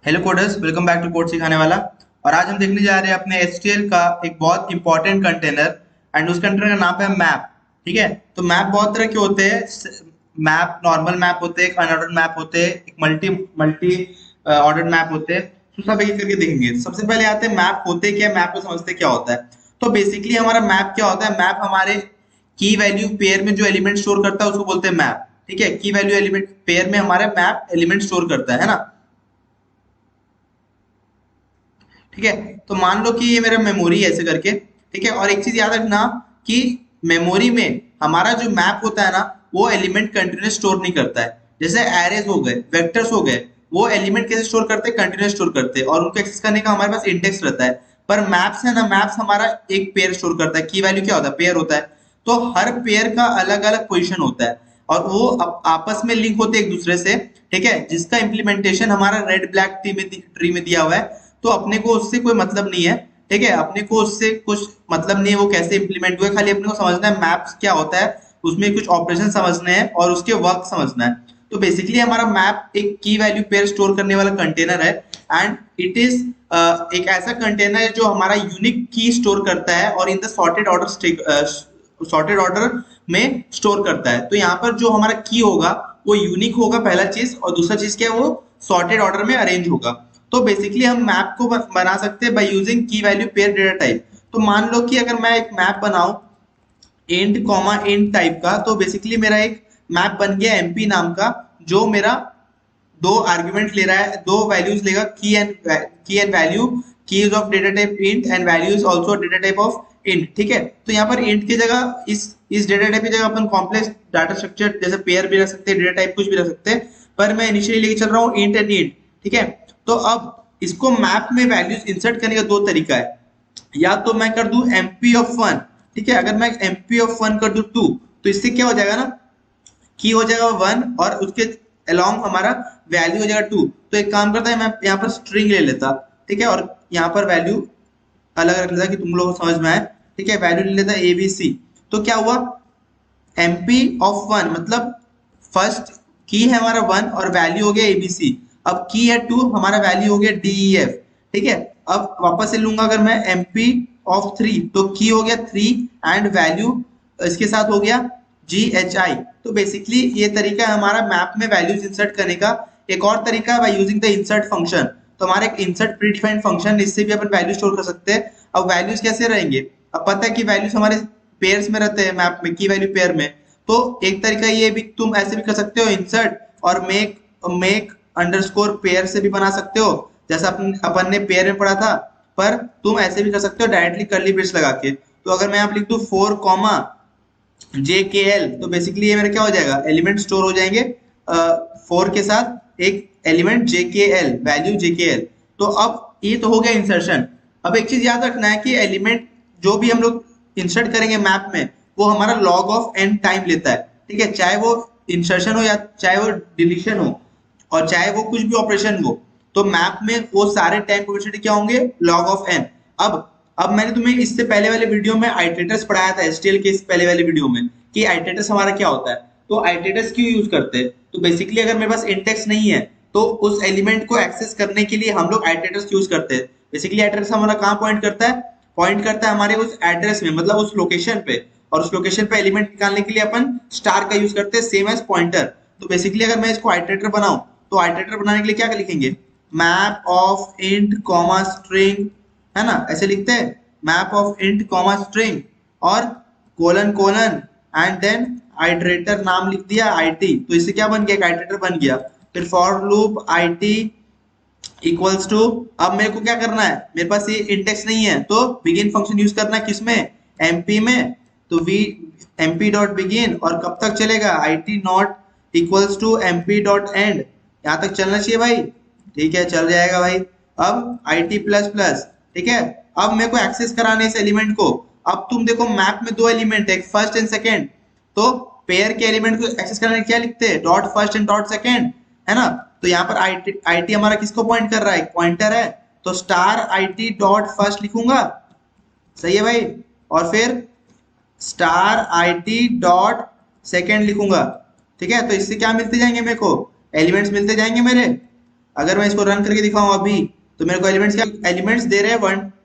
Hello coders, welcome back to code सिखाने वाला। और आज हम देखने जा रहे हैं अपने HTML का एक बहुत इंपॉर्टेंट कंटेनर। एंड उस कंटेनर का नाम है मैप। ठीक है, तो मैप बहुत तरह के होते हैं। मैप नॉर्मल मैप होते हैं, एक अनऑर्डर्ड मैप होते हैं, एक मल्टी मल्टी ऑर्डर्ड मैप होते हैं। तो सब एक एक करके देखेंगे। सबसे पहले आते हैं मैप होते क्या, मैप को समझते क्या होता है। तो बेसिकली हमारा मैप क्या होता है? मैप हमारे की वैल्यू पेयर में जो एलिमेंट स्टोर करता है उसको बोलते हैं मैप। ठीक है, की वैल्यू एलिमेंट पेयर में हमारा मैप एलिमेंट स्टोर करता है ना। ठीक है, तो मान लो कि ये मेरा मेमोरी है ऐसे करके। ठीक है, और एक चीज याद रखना कि मेमोरी में हमारा जो मैप होता है ना, वो एलिमेंट कंटिन्यूस स्टोर नहीं करता है। जैसे एरेज हो गए, वेक्टर्स हो गए, वो एलिमेंट कैसे स्टोर करते हैं? कंटिन्यूस स्टोर करते हैं, और उनको एक्सेस करने का हमारे पास इंडेक्स रहता है। पर मैप्स है ना, मैप्स हमारा एक पेयर स्टोर करता है। की वैल्यू क्या होता है? पेयर होता है। तो हर पेयर का अलग अलग पोजिशन होता है, और वो आपस में लिंक होते हैं एक दूसरे से। ठीक है, जिसका इम्प्लीमेंटेशन हमारा रेड ब्लैक ट्री में दिया हुआ है। तो अपने को उससे कोई मतलब नहीं है। ठीक है, अपने को उससे कुछ मतलब नहीं है वो कैसे इंप्लीमेंट हुए। खाली अपने को समझना है मैप्स क्या होता है, उसमें कुछ ऑपरेशन समझने हैं और उसके वर्क समझना है। तो बेसिकली हमारा मैप एक की वैल्यू पेयर स्टोर करने वाला कंटेनर है। एंड इट इज एक ऐसा कंटेनर है जो हमारा यूनिक की स्टोर करता है और इन द सॉर्टेड ऑर्डर में स्टोर करता है। तो यहाँ पर जो हमारा की होगा वो यूनिक होगा, पहला चीज। और दूसरा चीज क्या है? वो सॉर्टेड ऑर्डर में अरेंज होगा। तो बेसिकली हम मैप को बना सकते हैं बाय यूजिंग की वैल्यू पेयर डेटा टाइप। तो मान लो कि अगर मैं एक मैप बनाऊं इंट कॉमा इंट टाइप का, तो बेसिकली मेरा एक मैप बन गया एमपी नाम का, जो मेरा दो आर्ग्यूमेंट ले रहा है, दो वैल्यूज लेगा, की एंड वैल्यू। की is of data type int and value is also data type of int. ठीक है, तो यहाँ पर इंट की जगह इस डेटा टाइप की जगह अपन कॉम्प्लेक्स डाटा स्ट्रक्चर जैसे पेयर भी रख सकते हैं, डेटा टाइप कुछ भी रख सकते हैं। पर मैं इनिशियली लेके चल रहा हूँ इंट एंड इंट। ठीक है, तो अब इसको मैप में वैल्यूज इंसर्ट करने का दो तरीका है। या तो मैं कर दूं एमपी ऑफ वन। ठीक है, अगर मैं एमपी ऑफ वन कर दूं टू, तो इससे क्या हो जाएगा ना, की हो जाएगा वन और उसके अलोंग हमारा वैल्यू हो जाएगा टू। तो एक काम करता है, मैं यहाँ पर स्ट्रिंग ले लेता। ठीक है, और यहाँ पर वैल्यू अलग रख लेता कि तुम लोगों को समझ में आए। ठीक है, वैल्यू ले लेता एबीसी। तो क्या हुआ? एमपी ऑफ वन मतलब फर्स्ट की है हमारा वन और वैल्यू हो गया एबीसी। अब की है टू, हमारा वैल्यू हो गया डीईएफ। ठीक है, अब वापस से लूंगा अगर मैं एमपी ऑफ थ्री, तो की हो गया थ्री एंड वैल्यू इसके साथ हो गया जी एच आई। तो बेसिकली ये तरीका है हमारा मैप में वैल्यूज इंसर्ट करने का। एक और तरीका है by using the insert function. तो हमारा एक इंसर्ट प्री डिफाइंड फंक्शन, इससे भी अपन वैल्यू स्टोर कर सकते हैं। अब वैल्यूज कैसे रहेंगे? अब पता है कि वैल्यूज हमारे पेयर्स में रहते हैं, मैप में की वैल्यू पेयर में। तो एक तरीका ये भी तुम ऐसे भी कर सकते हो, इंसर्ट और मेक मेक अंडरस्कोर पेयर से भी बना सकते हो, जैसा अपन ने पेयर में पढ़ा था। पर तुम ऐसे भी कर सकते हो डायरेक्टली कर्ली ब्रेस लगा के। तो अगर मैं यहाँ पे लिख दूं फोर कॉमा जे के एल, तो बेसिकली ये मेरा क्या हो जाएगा? एलिमेंट स्टोर हो जाएंगे फोर के साथ एक एलिमेंट जे के एल, वैल्यू जे के एल। तो अब ये तो हो गया इंसर्शन। अब एक चीज याद रखना है कि एलिमेंट जो भी हम लोग इंसर्ट करेंगे मैप में, वो हमारा लॉग ऑफ एन टाइम लेता है। ठीक है, चाहे वो इंसर्शन हो या चाहे वो डिलीशन हो और चाहे वो कुछ भी ऑपरेशन हो, तो मैप में वो सारे टाइम प्रोबेबिलिटी क्या होंगे? Log of n. अब मैंने तुम्हें इससे पहले वाले वीडियो में आइटरेटर्स पढ़ाया था, एचटीएल के इस पहले वाले वीडियो में, कि आइटरेटर्स हमारा क्या होता है। तो आइटरेटर्स क्यों यूज करते हैं? तो बेसिकली अगर मेरे पास इंडेक्स नहीं है, तो उस एलिमेंट को एक्सेस करने के लिए हम लोग आइटरेटर्स यूज करते हैं। बेसिकली आइटरेटर्स हमारा कहाँ पॉइंट करता है? पॉइंट करता है हमारे उस एड्रेस में, मतलब उस लोकेशन पे। और उस लोकेशन पे एलिमेंट निकालने के लिए अपन स्टार का यूज करते हैं, सेम एज पॉइंटर। तो बेसिकली अगर मैं इसको आइटरेटर बनाऊं, तो आइटरेटर बनाने के लिए क्या लिखेंगे? Map of int comma string, है ना, ऐसे लिखते हैं। Map of int comma string और colon colon and then iterator नाम लिख दिया आईटी। तो इससे क्या बन गया? आइटरेटर बन गया। फिर for loop IT equals to, अब मेरे को क्या करना है? मेरे पास ये इंडेक्स नहीं है, तो बिगिन फंक्शन यूज करना है किसमें? एमपी में। तो वी एमपी डॉट बिगिन, और कब तक चलेगा? IT not equals to MP dot and. यहाँ तक चलना चाहिए भाई। ठीक है, चल जाएगा भाई। अब आईटी प्लस प्लस। ठीक है, अब मेरे को एक्सेस कराने इस एलिमेंट को। अब तुम देखो मैप में दो एलिमेंट है, फर्स्ट एंड सेकेंड। तो पेयर के एलिमेंट को एक्सेस करने क्या लिखते हैं? Dot first and dot second, है ना। तो यहाँ पर आईटी हमारा किसको पॉइंट कर रहा है? पॉइंटर है। तो स्टार आईटी डॉट फर्स्ट लिखूंगा, सही है भाई। और फिर स्टार आईटी डॉट सेकेंड लिखूंगा। ठीक है, तो इससे क्या मिलते जाएंगे? मेरे को एलिमेंट्स मिलते जाएंगे मेरे। अगर मैं इसको रन करके दिखाऊं अभी, तो मेरे को एलिमेंट्स दे रहे हैं,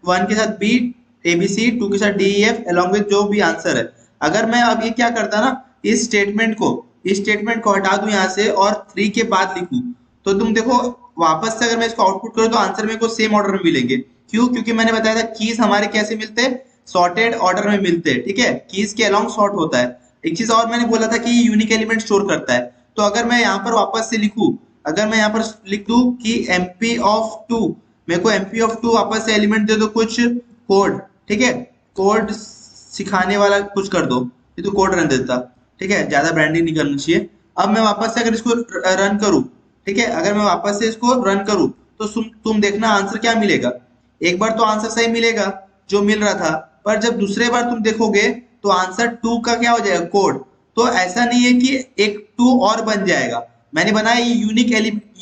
वन के साथ बी, ABC, 2 के साथ DEF अलॉन्ग विद जो भी आंसर है। अगर मैं अब ये क्या करता ना, इस स्टेटमेंट को हटा दूं यहाँ से और 3 के बाद लिखूं, तो तुम देखो वापस से अगर मैं इसको आउटपुट करूं तो आंसर मेरे को सेम ऑर्डर में मिलेंगे। क्यों? क्योंकि मैंने बताया था कीज हमारे कैसे मिलते हैं, सॉर्टेड ऑर्डर में मिलते हैं। ठीक है, कीज के अलॉन्ग सॉर्ट होता है। एक चीज और मैंने बोला था कि यूनिक एलिमेंट स्टोर करता है। तो अगर मैं यहाँ पर वापस से लिखूं, अगर मैं यहाँ पर लिख दूं कि MP ऑफ 2, मेरे को MP ऑफ 2 वापस से एलिमेंट दे दो कुछ कोड। ठीक है, कोड सिखाने वाला कुछ कर दो, ये तो कोड रन देता। ठीक है, ज्यादा ब्रांडिंग नहीं करना चाहिए। अब मैं वापस से अगर इसको रन करूं, ठीक है, अगर मैं वापस से इसको रन करूं तो तुम देखना आंसर क्या मिलेगा। एक बार तो आंसर सही मिलेगा जो मिल रहा था, पर जब दूसरे बार तुम देखोगे तो आंसर 2 का क्या हो जाएगा, कोड। तो ऐसा नहीं है कि एक 2 और बन जाएगा, मैंने बनाया ये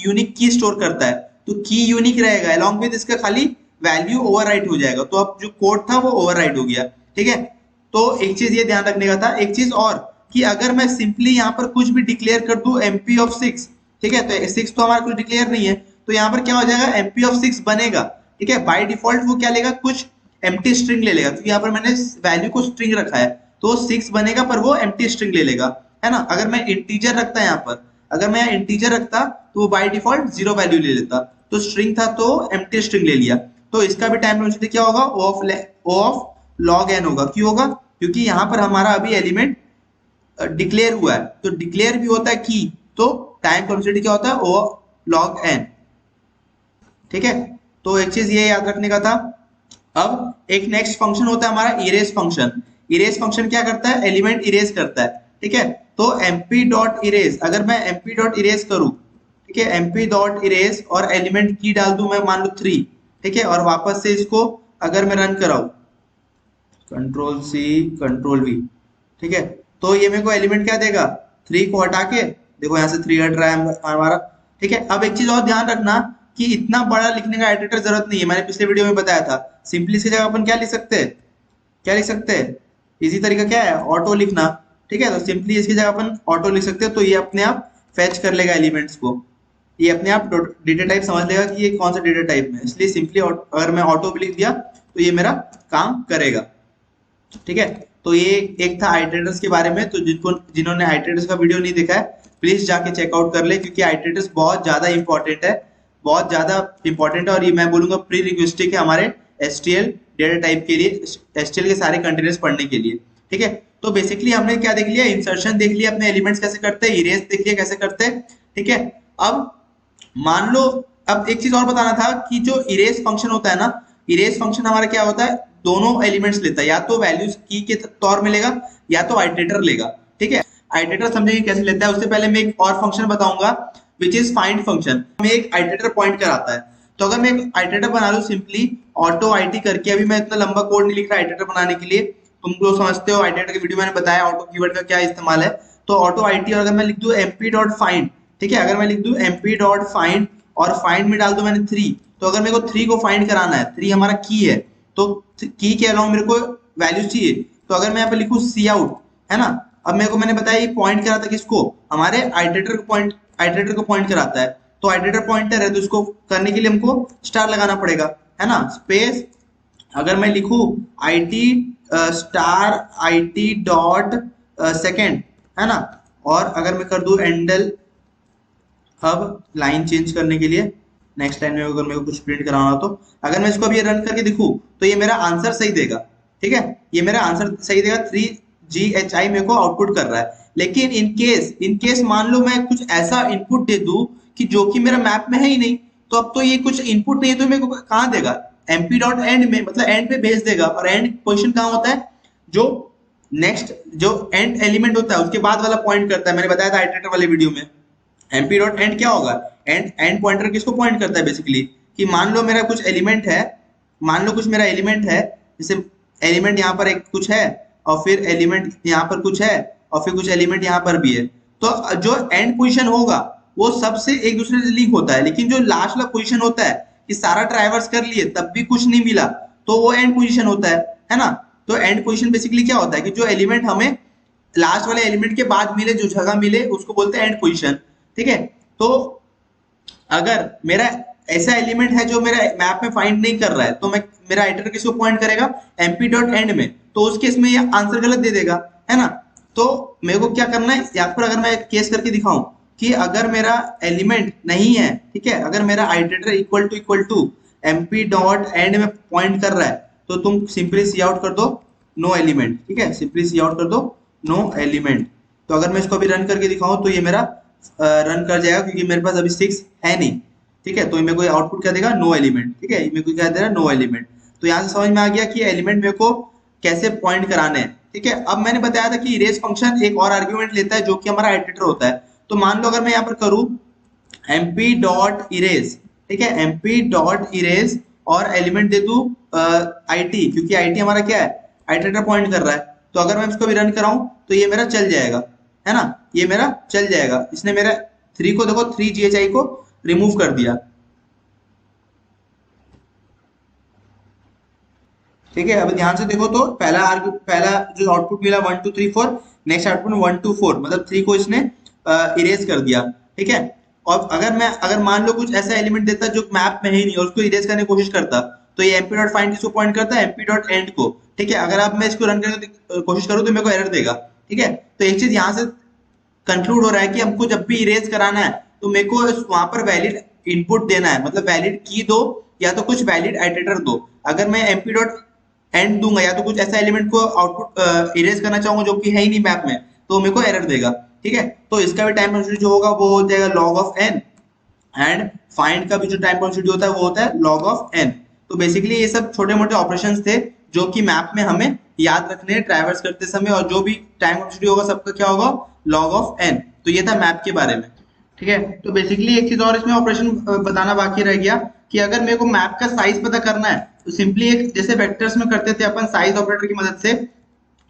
यूनिक की स्टोर करता है, तो की यूनिक रहेगा, अलॉन्ग विद इसका खाली वैल्यू ओवरराइट हो जाएगा। तो अब जो कोड था वो ओवरराइट हो गया। ठीक है, तो एक चीज ये ध्यान रखने का था। एक चीज और कि अगर मैं सिंपली यहाँ पर कुछ भी डिक्लेयर कर दूं MP ऑफ 6, ठीक है, तो 6 तो हमारा कुछ डिक्लेयर नहीं है, तो यहाँ पर क्या हो जाएगा, MP ऑफ 6 बनेगा। ठीक है, बाय डिफॉल्ट वो क्या लेगा, कुछ एम्प्टी स्ट्रिंग ले लेगा, क्योंकि यहाँ पर मैंने वैल्यू को स्ट्रिंग रखा है, तो 6 बनेगा पर वो एम्प्टी स्ट्रिंग ले लेगा, है ना। अगर मैं इंटीजर रखता यहाँ पर, अगर मैं यहाँ इंटीजर रखता तो वो बाय डिफॉल्ट 0 वैल्यू ले लेता, तो स्ट्रिंग था तो एम्प्टी स्ट्रिंग ले लिया। तो इसका भी टाइम वेलोसिटी क्या होगा, O ऑफ log n होगा। क्यों होगा? क्योंकि यहाँ पर हमारा अभी एलिमेंट डिक्लेयर हुआ है, तो डिक्लेयर भी होता है की, तो टाइम वेलोसिटी क्या होता है, O log n। ठीक है, तो एक चीज ये याद रखने का था। अब एक नेक्स्ट फंक्शन होता है हमारा इरेज फंक्शन। इरेज फंक्शन क्या करता है, एलिमेंट इरेज करता है। ठीक है, तो MP डॉट इरेज, अगर मैं MP डॉट इरेज करूं, ठीक है, MP डॉट इरेज और एलिमेंट की डाल दूं मैं, मान लो 3, ठीक है, और वापस से इसको अगर मैं रन कराऊं, Ctrl+C Ctrl+V, ठीक है, तो ये मेरे को एलिमेंट क्या देगा, 3 को हटा के, देखो यहाँ से 3 हट रहा है हमारा। ठीक है, अब एक चीज और ध्यान रखना कि इतना बड़ा लिखने का एडिटर जरूरत नहीं है, मैंने पिछले वीडियो में बताया था। सिंपली इसकी जगह अपन क्या लिख सकते हैं, क्या लिख सकते हैं, इजी तरीका क्या है, ऑटो लिखना। ठीक है, तो सिंपली इसकी जगह अपन ऑटो लिख सकते हैं, तो ये अपने आप फेच कर लेगा एलिमेंट्स को, ये अपने आप डेटा टाइप समझ लेगा कि ये कौन सा डेटा टाइप में, इसलिए सिंपली अगर मैं ऑटो भी लिख दिया तो ये मेरा काम करेगा। ठीक है, तो ये एक था आइटरेटर्स के बारे में। तो जिन्होंने आइटरेटर्स का वीडियो नहीं देखा है, प्लीज जाके चेकआउट कर ले, क्योंकि आइटरेटर्स बहुत ज्यादा इंपॉर्टेंट है, बहुत ज्यादा इंपॉर्टेंट है, और ये मैं बोलूंगा प्री रिक्वेस्टिक है हमारे STL डेटा टाइप के लिए, STL के सारे कंटेनर्स पढ़ने के लिए। ठीक है, तो बेसिकली हमने क्या देख लिया, इंसर्शन देख लिया, अपने एलिमेंट्स कैसे करते हैं, इरेज देख लिया कैसे करते हैं। ठीक है, अब मान लो, अब एक चीज और बताना था कि जो इरेज फंक्शन होता है ना, इरेज फंक्शन हमारा क्या होता है, दोनों एलिमेंट्स लेता है, या तो वैल्यूज की के तौर में लेगा या तो आइटरेटर लेगा। ठीक है, आइटरेटर समझेंगे कैसे लेता है, उससे पहले मैं एक और फंक्शन बताऊंगा विच इज फाइंड फंक्शन। हमें एक आइटरेटर पॉइंट कराता है, तो अगर मैं एक आइटरेटर बना लूं सिंपली ऑटो IT करके, अभी मैं इतना लंबा कोड नहीं लिख रहा आइटरेटर बनाने के लिए, तुम लोग समझते हो, आइटरेटर के वीडियो मैंने बताया ऑटो कीवर्ड का क्या इस्तेमाल है। तो ऑटो IT, और अगर मैं लिख दूं MP डॉट फाइंड, ठीक है, अगर मैं लिख दूं MP डॉट फाइंड और फाइंड में डाल दूं मैंने 3, तो अगर मेरे को 3 को फाइंड कराना है, 3 हमारा की है, तो की के अलॉन्ग मेरे को वैल्यू चाहिए, तो अगर मैं यहाँ पे लिखूं सी आउट, है ना, अब मेरे को मैंने बताया ये पॉइंट कराता है किसको, हमारे आइटरेटर को पॉइंट कराता है। तो आइटरेटर पॉइंटर है, तो इसको करने के लिए हमको स्टार लगाना पड़ेगा, है ना, स्पेस, अगर मैं लिखूं IT star IT dot second, है ना, और अगर मैं कर दूं एंडल, अब लाइन चेंज करने के लिए नेक्स्ट लाइन में अगर मेरे को कुछ प्रिंट कराना हो, तो अगर मैं इसको अभी रन करके दिखूं तो ये मेरा आंसर सही देगा। ठीक है, ये मेरा आंसर सही देगा, 3GHI मेरे को आउटपुट कर रहा है। लेकिन इन केस मान लो मैं कुछ ऐसा इनपुट दे दूं कि जो कि मेरा मैप में है ही नहीं, तो अब तो ये कुछ इनपुट नहीं है, तो मेरे को कहाँ देगा, MP डॉट एंड में, मतलब एंड पे भेज देगा। और एंड पोजिशन कहाँ होता है, जो नेक्स्ट जो एंड एलिमेंट होता है उसके बाद वाला पॉइंट करता है, मैंने बताया था आइटरेटर वाले वीडियो में। MP डॉट एंड क्या होगा, एंड पॉइंटर किसको पॉइंट करता है बेसिकली, कि मान लो मेरा कुछ एलिमेंट है, मान लो कुछ मेरा एलिमेंट है, जैसे एलिमेंट यहाँ पर एक कुछ है, और फिर एलिमेंट यहाँ पर कुछ है, और फिर कुछ एलिमेंट यहाँ पर भी है, तो जो एंड पोजीशन होगा वो सबसे एक दूसरे से लिंक होता है। लेकिन जो लास्ट वाला पोजीशन होता है कि सारा ट्राइवर्स कर लिए तब भी कुछ नहीं मिला, तो वो एंड पोजीशन होता है ना। तो एंड पोजीशन बेसिकली क्या होता है कि जो एलिमेंट हमें लास्ट वाले एलिमेंट के बाद मिले, जो जगह मिले, उसको बोलते हैं एंड पोजीशन। ठीक है, तो अगर मेरा ऐसा एलिमेंट है जो मेरा मैप में फाइंड नहीं कर रहा है, तो मैं मेरा आइटरेटर किसको पॉइंट करेगा, एमपी डॉट एंड में, तो उस केस में ये आंसर गलत दे देगा, है ना। तो मेरे को क्या करना है यहाँ पर, अगर मैं एक केस करके दिखाऊं कि अगर मेरा एलिमेंट नहीं है, ठीक है, अगर मेरा iterator equal to MP dot and में पॉइंट कर रहा है, तो तुम सिंपली सी आउट कर दो नो एलिमेंट, ठीक है, सिंपली सी आउट कर दो नो एलिमेंट। तो अगर मैं इसको अभी रन करके दिखाऊं तो ये मेरा रन कर जाएगा, क्योंकि मेरे पास अभी 6 है नहीं, ठीक है। तो मेरे को आउटपुट क्या देगा, नो एलिमेंट, ठीक है, मेरे को क्या दे रहा है, नो एलिमेंट। तो यहाँ से समझ में आ गया कि एलिमेंट मेरे को कैसे पॉइंट कराने हैं, ठीक है। अब मैंने बताया था कि इरेज फंक्शन एक और आर्ग्यूमेंट लेता है जो कि हमारा आइटरेटर होता है। तो मान लो अगर मैं यहाँ पर करूँ एमपी डॉट इरेज, ठीक है, एमपी डॉट इरेज और एलिमेंट दे दूं आईटी, क्योंकि आईटी हमारा क्या है, आइटरेटर पॉइंट कर रहा है। तो अगर मैं इसको भी रन कराऊं तो ये मेरा चल जाएगा, है ना, ये मेरा चल जाएगा। इसने मेरा 3 को देखो 3 GHI को रिमूव कर दिया, ठीक है। अब ध्यान से देखो तो पहला जो आउटपुट मिला 1 2 3 4, नेक्स्ट आउटपुट 1 2 4, मतलब 3 को इसने इरेज कर दिया, ठीक है। और अगर मान लो कुछ ऐसा एलिमेंट देता जो मैप में ही नहीं और उसको इरेज करने की कोशिश करता, तो ये एमपी डॉट फाइंड किसको पॉइंट करता है, एमपी डॉट एंड को, ठीक है। अगर अब मैं इसको रन करने की कोशिश करूँ तो मेरे को एरर देगा, ठीक है। तो एक चीज यहाँ से कंक्लूड हो रहा है कि हमको जब भी इरेज कराना है तो मेरे को वहां पर वैलिड इनपुट देना है, मतलब वैलिड की दो या तो कुछ वैलिड आइटरेटर दो। अगर मैं एमपी डॉट एंड दूंगा या तो कुछ ऐसा एलिमेंट को आउटपुट इरेज करना चाहूंगा जो कि है ही नहीं मैप में, तो मेरे को एरर देगा, ठीक है। तो इसका भी टाइम कॉन्स्टिट्यूट जो होगा वो हो जाएगा log of n, and find का भी जो टाइम कॉन्स्टिट्यूट होता है वो होता है लॉग ऑफ एन। तो बेसिकली ये सब छोटे मोटे ऑपरेशंस थे जो कि मैप में हमें याद रखने हैं ट्रैवर्स करते समय, और जो भी टाइम कॉन्स्टिट्यूट होगा सबका क्या होगा, लॉग ऑफ एन। तो ये था मैप के बारे में, ठीक है। तो बेसिकली एक चीज और इसमें ऑपरेशन बताना बाकी रह गया कि अगर मेरे को मैप का साइज पता करना है तो सिंपली एक जैसे वेक्टर्स में करते थे अपन साइज ऑपरेटर की मदद से,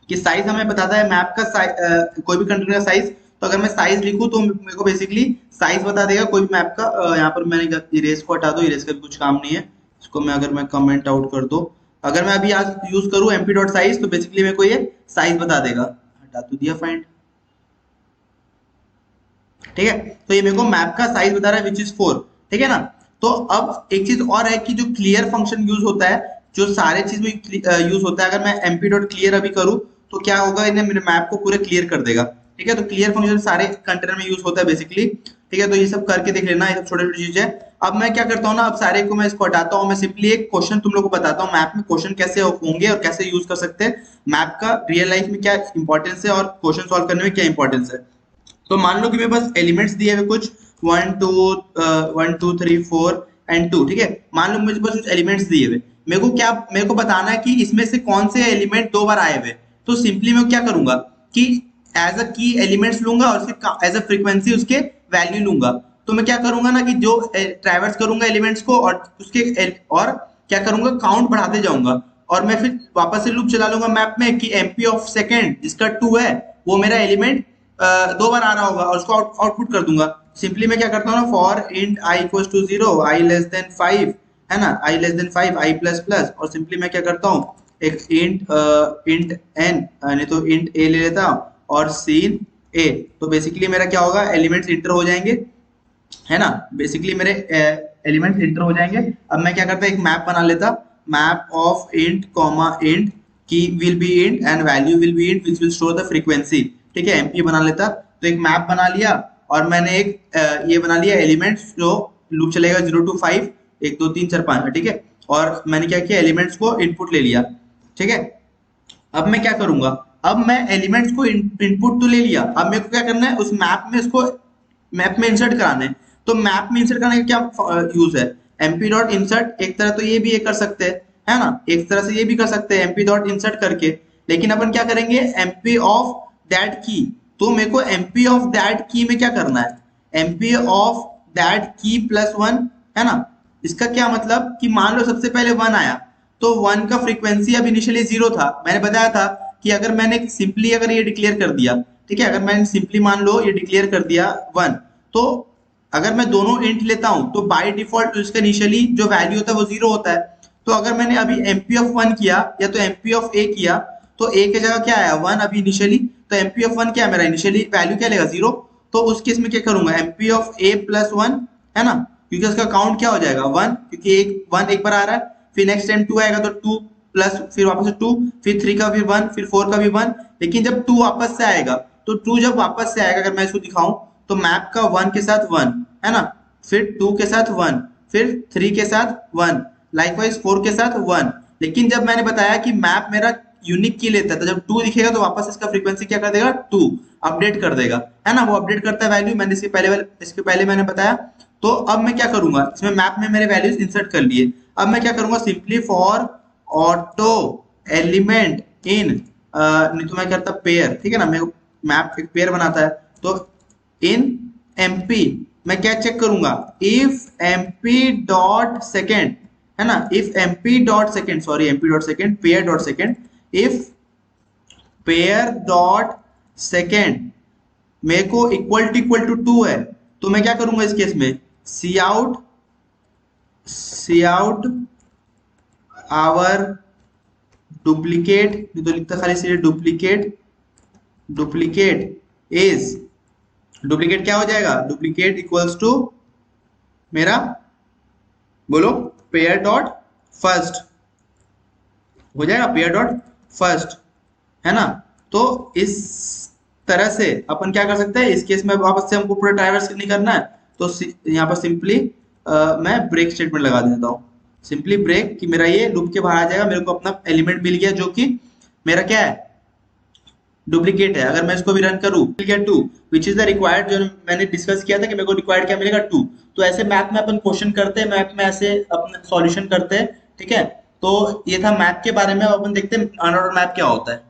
कि साइज हमें बताता है मैप का साइज, कोई भी कंटेनर का साइज। तो अगर मैं साइज लिखूं तो मेरे को बेसिकली साइज बता देगा कोई भी मैप का। यहाँ पर मैंने इरेज को हटा दो, इरेज का भी कुछ काम नहीं है। इसको मैं अगर मैं कमेंट आउट कर दो, अगर मैं अभी आज यूज करूं एमपी डॉट साइज, तो बेसिकली मेरे को ये साइज बता देगा। हटा तो दिया फाइंड, ठीक है। तो ये मेरे को मैप का साइज बता रहा है विच इज 4, ठीक है ना। तो अब एक चीज और है कि जो क्लियर फंक्शन यूज होता है, जो सारे चीज में यूज होता है, अगर मैं एमपी डॉट क्लियर अभी करूं तो क्या होगा, इन्हें मेरे मैप को पूरे क्लियर कर देगा, ठीक है। तो क्लियर फंक्शन सारे कंटेनर में यूज होता है बेसिकली, ठीक है। तो ये सब करके देख लेना, ये सब छोटे छोटे चीज है। अब मैं क्या करता हूँ ना, अब सारे को मैं इसको हटाता हूँ, मैं सिंपली एक क्वेश्चन तुम लोग को बताता हूँ मैप में क्वेश्चन कैसे होंगे और कैसे यूज कर सकते हैं, मैप का रियल लाइफ में क्या इंपॉर्टेंस है और क्वेश्चन सॉल्व करने में क्या इंपॉर्टेंस है। तो मान लो कि मेरे पास एलिमेंट्स दिए हुए कुछ 1 2 3 4 एंड 2, ठीक है। मान लो मुझे पास कुछ एलिमेंट्स दिए हुए, मेरे को बताना है कि इसमें से कौन से एलिमेंट 2 बार आए हुए। तो सिंपली मैं क्या करूंगा कि एज अ की एलिमेंट्स लूंगा और सिर्फ एज अ फ्रीक्वेंसी उसके वैल्यू लूंगा। तो मैं क्या करूंगा ना कि जो ट्रैवर्स करूंगा एलिमेंट्स को और उसके और क्या करूंगा, काउंट बढ़ाते जाऊंगा, और मैं फिर वापस से लूप चला लूंगा मैप में कि एमपी ऑफ सेकेंड जिसका 2 है वो मेरा एलिमेंट 2 बार आ रहा होगा और उसको आउटपुट कर दूंगा। सिंपली मैं क्या करता हूँ ना, for int I equals to 0, I less than 5, है ना, I less than 5, I plus plus, और सिंपली मैं क्या करता हूँ एक इंट एन नहीं तो इंट ए ले लेता हूँ और सीन ए। तो बेसिकली मेरा क्या होगा, एलिमेंट्स इंटर हो जाएंगे, है ना, बेसिकली मेरे एलिमेंट्स इंटर हो जाएंगे। अब मैं क्या करता एक मैप बना लेता, map of int comma int key will be int and value will be int which will store the frequency, ठीक है, एमपी बना लेता। तो एक मैप बना लिया और मैंने एक ये बना लिया एलिमेंट्स जो लूप चलेगा 0 to 5 1 2 3 4 5, ठीक है। और मैंने क्या किया, एलिमेंट्स को इनपुट ले लिया, ठीक है। अब मैं क्या करूंगा, अब मैं एलिमेंट्स को इनपुट तो ले लिया, अब मेरे को क्या करना है उस मैप में इसको मैप में इंसर्ट कराना है। तो मैप में इंसर्ट करने का क्या यूज है, एमपी डॉट इंसर्ट, एक तरह तो ये भी कर सकते हैं, है ना, एक तरह से ये भी कर सकते हैं एमपी डॉट इंसर्ट करके, लेकिन अपन क्या करेंगे एमपी ऑफ दैट की। तो मेरे को एमपी ऑफ दैट की में क्या करना है, एमपी ऑफ दैट की प्लस 1, है ना। इसका क्या मतलब कि मान लो सबसे पहले 1 आया, तो 1 का फ्रीक्वेंसी अब इनिशियली 0 था। मैंने बताया था कि अगर मैंने सिंपली अगर ये डिक्लेयर कर दिया, ठीक है, अगर मैंने सिंपली मान लो ये डिक्लेयर कर दिया 1, तो अगर मैं दोनों इंट लेता हूं तो बाय डिफॉल्ट इसका इनिशियली जो वैल्यू होता है वो 0 होता है। तो अगर मैंने अभी एमपी ऑफ 1 किया या तो एमपी ऑफ ए किया, तो ए की जगह क्या आया 1 अभी इनिशियली, तो एमपी ऑफ 1 क्या है मेरा इनिशियली वैल्यू क्या लेगा 0। तो उस केस में क्या करूंगा, एमपी ऑफ ए प्लस 1, है ना, क्योंकि उसका काउंट क्या हो जाएगा 1, क्योंकि एक बार आ रहा है, फिर नेक्स्ट टाइम 2 आएगा तो 2 प्लस फिर वापस से 2, फिर 3 का भी 1, फिर 4 का भी 1। लेकिन जब 2 वापस से आएगा तो 2 जब वापस से आएगा, अगर मैं इसको दिखाऊं तो मैप का 1 के साथ 1 है ना, फिर 2 के साथ 1, फिर 3 के साथ 1, लाइकवाइज 4 के साथ 1। लेकिन जब मैंने बताया कि मैप मेरा यूनिक की लेता है, तो जब 2 दिखेगा तो वापस इसका फ्रीक्वेंसी क्या कर देगा, 2 अपडेट कर देगा, है ना। वो अपडेट करता है वैल्यू, मैंने इसके पहले मैंने बताया। तो अब मैं क्या करूंगा, इसमें मैप में मेरे वैल्यूज इंसर्ट कर लिए। अब मैं क्या करूंगा, simply for auto element in, नहीं तो मैं करता पेयर, ठीक है ना, मैं मैप एक पेयर बनाता है। तो इन एमपी मैं क्या चेक करूंगा, इफ एमपी डॉट सेकेंड, है ना, if MP dot second, sorry MP dot second, pair dot second, if pair dot second मेरे को इक्वल टू 2 है, तो मैं क्या करूंगा इस केस में, सी आउट आवर डुप्लीकेट, नहीं तो लिखता खाली सीधे डुप्लीकेट इज, डुप्लीकेट क्या हो जाएगा, डुप्लीकेट इक्वल्स टू मेरा, बोलो, पेयर डॉट फर्स्ट हो जाएगा, पेयर डॉट फर्स्ट, है ना। तो इस तरह से अपन क्या कर सकते हैं, इस केस में वापस से हमको पूरा ट्राइवर्स नहीं करना है, तो यहाँ पर सिंपली मैं ब्रेक स्टेटमेंट लगा देता हूँ, सिंपली ब्रेक, कि मेरा ये लूप के बाहर आ जाएगा, मेरे को अपना एलिमेंट मिल गया जो कि मेरा क्या है, डुप्लीकेट है। अगर मैं इसको भी रन करूं, get 2 which is the required, जो मैंने डिस्कस किया था कि मेरे को रिक्वायर्ड क्या मिलेगा, 2। तो ऐसे मैप में अपन क्वेश्चन करते हैं, मैप में ऐसे अपना सॉल्यूशन करते हैं, ठीक है। तो ये था मैप के बारे में। अब अपन देखते हैं अनऑर्डर्ड मैप क्या होता है,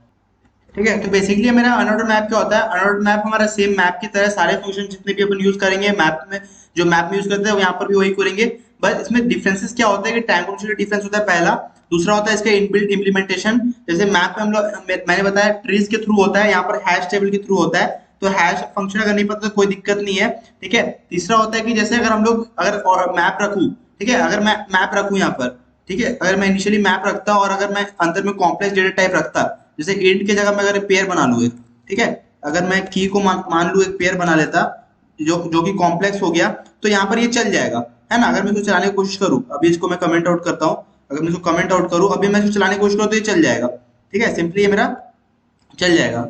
ठीक है। तो बेसिकली मेरा अनऑर्डर्ड मैप क्या होता है, अनऑर्डर्ड मैप हमारा सेम मैप की तरह सारे फंक्शन जितने भी अपन यूज करेंगे मैप में, जो मैप में यूज करते हैं वो यहाँ पर भी वही करेंगे। बस इसमें डिफरेंसेस क्या होता है कि टाइम कॉम्प्लेक्सिटी डिफरेंस होता है पहला, दूसरा होता है इसका इनबिल्ट इम्प्लीमेंटेशन। जैसे मैप में हम लोग, मैंने बताया ट्रीज के थ्रू होता है, यहाँ पर हैश टेबल के थ्रू होता है, तो हैश फंक्शन अगर नहीं पता तो कोई दिक्कत नहीं है, ठीक है। तीसरा होता है कि जैसे अगर हम लोग अगर मैप रखूं, ठीक है, अगर मैं मैप रखूं यहाँ पर, ठीक है, अगर मैं इनिशियली मैप रखता और अगर मैं अंदर में कॉम्प्लेक्स डेटा टाइप रखता, जैसे इंट की जगह मैं अगर पेयर बना लूँ, ठीक है, अगर मैं की को मान लूँ एक पेयर बना लेता जो कि कॉम्प्लेक्स हो गया, तो यहाँ पर ये चल जाएगा, है ना। अगर मैं इसको चलाने की कोशिश करूँ, अभी इसको मैं कमेंट आउट करता हूँ, अगर मैं इसको कमेंट आउट करूँ, अभी मैं इसको चलाने की कोशिश करूँ तो ये चल जाएगा, ठीक है, सिंपली ये मेरा चल जाएगा,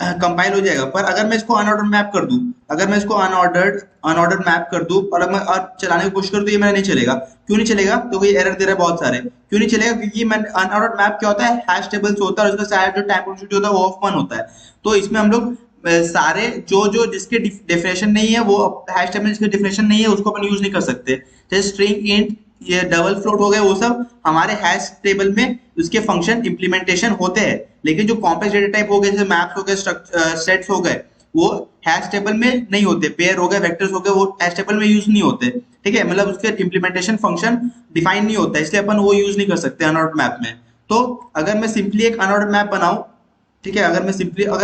कंपाइल हो जाएगा। पर अगर मैं इसको अनऑर्डर्ड मैप कर दूं, अगर मैं इसको अनऑर्डर्ड मैप कर दूं और मैं चलाने की कोशिश करूं तो ये मेरा नहीं चलेगा। क्यों नहीं चलेगा, तो ये एरर दे रहा है बहुत सारे। क्यों नहीं चलेगा, क्योंकि मैं अनऑर्डर्ड मैप क्या होता है, हैश टेबल से होता है और उसका शायद जो टाइम कॉम्प्लेक्सिटी होता है वो ऑफ 1 होता है। तो इसमें हम लोग सारे जो जिसके डेफिनेशन नहीं है, वो हैश टेबल जिसके डेफिनेशन नहीं है उसको अपन यूज नहीं कर सकते। जैसे स्ट्रिंग, इंट, ये डबल फ्लोट हो गए, वो सब हमारे हैश टेबल में उसके फंक्शन इंप्लीमेंटेशन होते हैं। लेकिन जो कॉम्प्लेक्स डेटा टाइप हो गए, जैसे मैप्स हो गए, सेट्स हो गए, वो हैश टेबल में नहीं होते। पेयर हो गए, वेक्टर्स हो गए, वो हैश टेबल में यूज नहीं होते, ठीक है, मतलब उसके इंप्लीमेंटेशन फंक्शन डिफाइन नहीं होता, इसलिए अपन वो यूज नहीं कर सकते अनऑर्डर्ड मैप में। तो अगर मैं सिंपली एक अनऑर्डर्ड मैप बनाऊं, ठीक है, अगर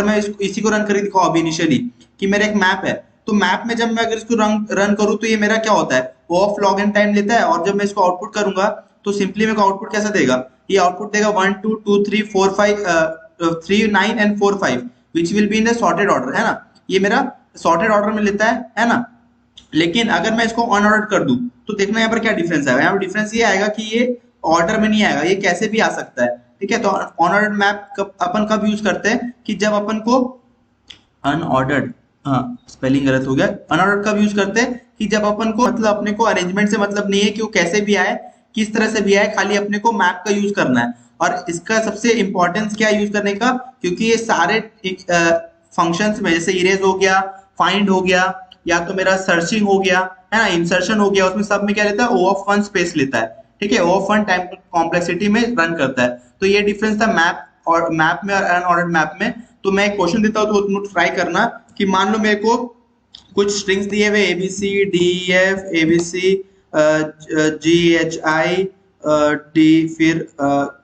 मैं इसी को रन करके दिखाऊं अभी इनिशियली कि मेरा एक मैप है, तो मैप में जब मैं अगर इसको रन करूं तो ये मेरा क्या होता है, वो ऑफ लॉग एन टाइम लेता है। और जब मैं इसको आउटपुट करूंगा तो सिंपली मेरे को आउटपुट कैसा देगा, ये आउटपुट देगा 1 2 2 3 4 5 3 9 and 4 5 which will be in the sorted order, है ना। ये मेरा सॉर्टेड ऑर्डर में लेता है ना। लेकिन अगर मैं इसको अनऑर्डर्ड कर दूं तो देखना यहाँ पर क्या डिफरेंस आएगा। यहाँ पर डिफरेंस ये आएगा कि ये ऑर्डर में नहीं आएगा, ये कैसे भी आ सकता है, ठीक है। तो अनऑर्डर्ड मैप अपन कब यूज करते हैं, कि जब अपन को अनऑर्डर्ड, हाँ स्पेलिंग गलत हो गया, अनऑर्डर्ड कब यूज करते हैं, कि जब अपन को मतलब अपने को अरेंजमेंट से मतलब नहीं है कि वो कैसे भी आए, किस तरह से भी आए, खाली अपने को मैप का यूज करना है। और इसका सबसे इंपॉर्टेंस क्या है यूज करने का, क्योंकि ये सारे फंक्शंस में, जैसे इरेज हो गया, फाइंड हो गया, या तो मेरा सर्चिंग हो गया, है ना, इंसर्शन हो गया, उसमें सब में क्या लेता है, ओ ऑफ 1 स्पेस लेता है, ठीक है, ओ ऑफ 1 टाइम कॉम्प्लेक्सिटी में रन करता है। तो ये डिफरेंस था मैप में और अनऑर्डर्ड मैप में। तो मैं एक क्वेश्चन देता हूँ तो तुम ट्राई करना कि मान लो मेरे को कुछ स्ट्रिंग्स दिए हुए ABCDEF ABC GHI D फिर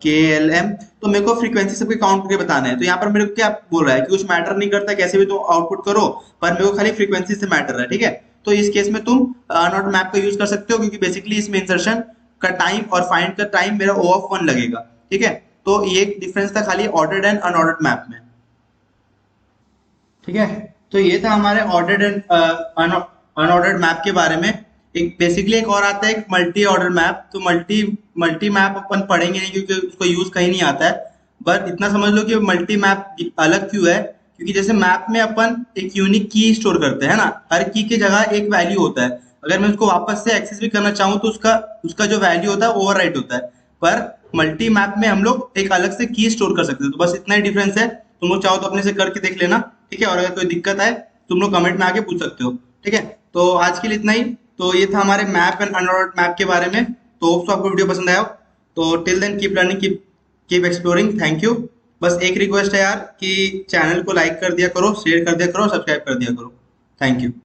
KLM, तो मेरे को फ्रीक्वेंसी सबके काउंट करके बताना है। तो यहाँ पर मेरे को क्या बोल रहा है कि कुछ मैटर नहीं करता, कैसे भी तुम आउटपुट करो, पर मेरे को खाली फ्रीक्वेंसी से मैटर है, ठीक है। तो इस केस में तुम अनऑर्डर्ड मैप का यूज कर सकते हो, क्योंकि बेसिकली इसमें इंसर्शन का टाइम और फाइंड का टाइम मेरा O ऑफ 1 लगेगा, ठीक है। तो ये डिफरेंस था खाली ऑर्डर्ड एंड अनऑर्डर्ड मैप में, ठीक है। तो ये था हमारे ऑर्डर्ड एंड अनऑर्डर्ड मैप के बारे में। एक बेसिकली एक और आता है एक मल्टी ऑर्डर मैप। तो मल्टी मल्टी मैप अपन पढ़ेंगे नहीं क्योंकि उसको यूज कहीं नहीं आता है, बट इतना समझ लो कि मल्टी मैप अलग क्यों है, क्योंकि जैसे मैप में अपन एक यूनिक की स्टोर करते हैं ना, हर की के जगह एक वैल्यू होता है, अगर मैं उसको वापस से एक्सेस भी करना चाहूँ तो उसका उसका जो वैल्यू होता है ओवरराइट होता है। पर मल्टी मैप में हम लोग एक अलग से की स्टोर कर सकते हैं। तो बस इतना ही डिफरेंस है, तुम लोग चाहो तो अपने से करके देख लेना, ठीक है। और अगर कोई दिक्कत है तुम लोग कमेंट में आके पूछ सकते हो, ठीक है। तो आज के लिए इतना ही। तो ये था हमारे मैप एंड अनऑर्डर्ड मैप के बारे में। तो होप आपको वीडियो पसंद आया हो। तो till then keep learning, keep exploring. Thank you. बस एक रिक्वेस्ट है यार कि चैनल को लाइक कर दिया करो, शेयर कर दिया करो, सब्सक्राइब कर दिया करो। Thank you.